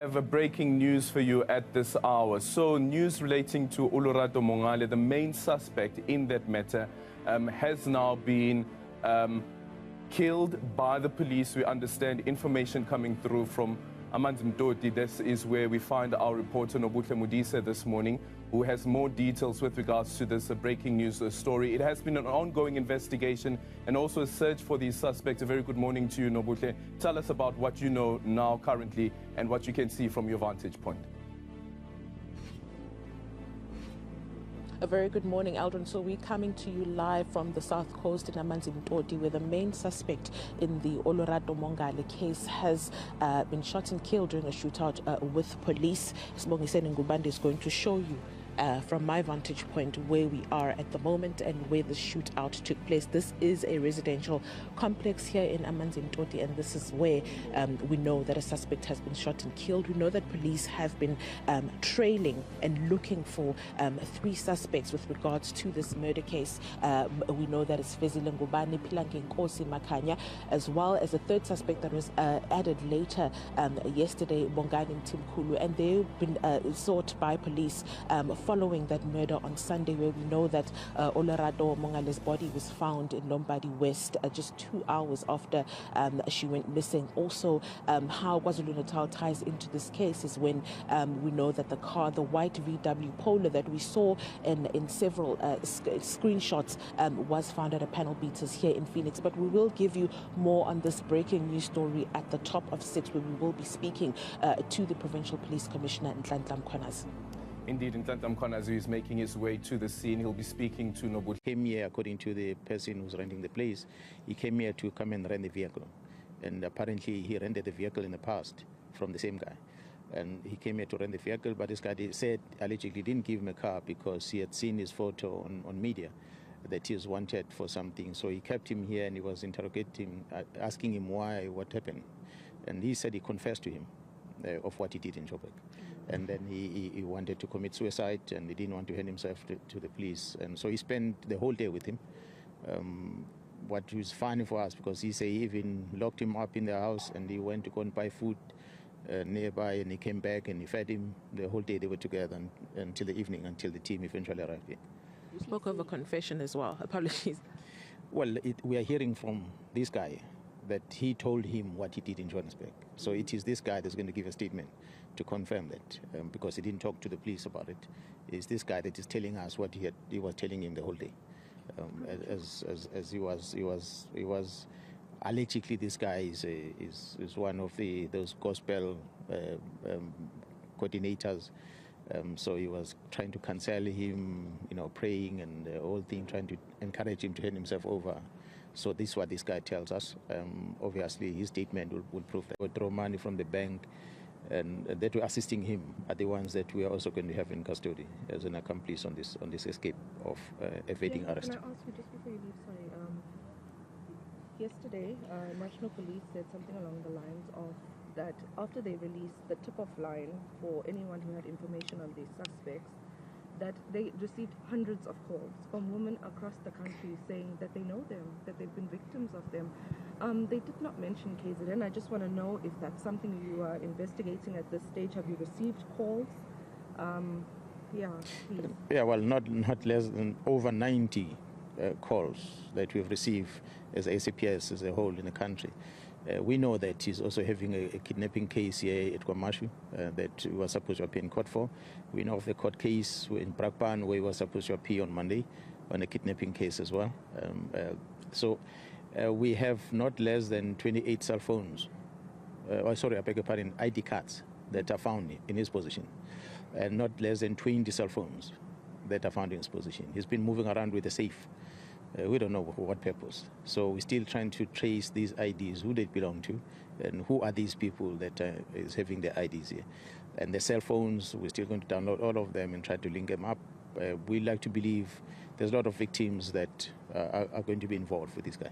I have a breaking news for you at this hour. So news relating to Olorato Mongale, the main suspect in that matter, has now been killed by the police. We understand information coming through from Amanzimtot. This is where we find our reporter Nobuhle Mudisa this morning, who has more details with regards to this breaking news story. It has been an ongoing investigation and also a search for these suspects. A very good morning to you, Nobuhle. Tell us about what you know now currently and what you can see from your vantage point. A very good morning, Aldrin. So we're coming to you live from the south coast in Amanzimtot, where the main suspect in the Olorato Mongale case has been shot and killed during a shootout with police. Sibongiseni Ngubande is going to show you from my vantage point where we are at the moment and where the shootout took place. This is a residential complex here in Amanzimtot, and this is where we know that a suspect has been shot and killed. We know that police have been trailing and looking for 3 suspects with regards to this murder case. We know that it's Fezile Ngubane, Pilange Nkosi Makanya, as well as a 3rd suspect that was added later yesterday, Bongani Timkulu, and they've been sought by police following that murder on Sunday, where we know that Olorato Mongale's body was found in Lombardy West just 2 hours after she went missing. Also, how KwaZulu-Natal ties into this case is when we know that the car, the white VW Polo that we saw in several screenshots, was found at a panel beaters here in Phoenix. But we will give you more on this breaking news story at the top of 6, where we will be speaking to the Provincial Police Commissioner Nhlanhla Mkhwanazi. Indeed, Nhlanhla Mkhwanazi is making his way to the scene. He'll be speaking to Nobuhle. Came here, according to the person who's renting the place, he came here to come and rent the vehicle. And apparently he rented the vehicle in the past from the same guy. And he came here to rent the vehicle, but this guy said allegedly didn't give him a car because he had seen his photo on media that he was wanted for something. So he kept him here and he was interrogating, asking him why, what happened. And he said he confessed to him of what he did in Joburg. And then he wanted to commit suicide, and he didn't want to hand himself to the police. And so he spent the whole day with him. What was funny for us, because he said he even locked him up in the house, and he went to go and buy food nearby, and he came back and he fed him. The whole day they were together until the evening, until the team eventually arrived here. You spoke of a confession as well. Apologies. Well, we are hearing from this guy that he told him what he did in Johannesburg. So it is this guy that's going to give a statement to confirm that, because he didn't talk to the police about it. It's this guy that is telling us what he was telling him the whole day. As he was allegedly, this guy is one of those gospel coordinators. So he was trying to counsel him, praying and the whole thing, trying to encourage him to hand himself over. So this is what this guy tells us. Obviously, his statement will prove that we draw money from the bank, and that we're assisting him are the ones that we are also going to have in custody as an accomplice on this escape of evading arrest. Can I ask you, just before you leave, sorry, yesterday National Police said something along the lines of that after they released the tip-off line for anyone who had information on these suspects, that they received hundreds of calls from women across the country saying that they know them, that they've been victims of them. They did not mention KZN. I just want to know if that's something you are investigating at this stage. Have you received calls? Yeah, please. Yeah, well, not less than over 90 calls that we've received as ACPS as a whole in the country. We know that he's also having a kidnapping case here at Kwamashu that we were supposed to appear in court for. We know of the court case in Brakpan where we were supposed to appear on Monday on a kidnapping case as well. We have not less than 28 cell phones, I beg your pardon, ID cards that are found in his possession, and not less than 20 cell phones that are found in his possession. He's been moving around with a safe. We don't know for what purpose. So we're still trying to trace these IDs, who they belong to, and who are these people that is having the IDs here. And the cell phones, we're still going to download all of them and try to link them up. We like to believe there's a lot of victims that are going to be involved with this guy.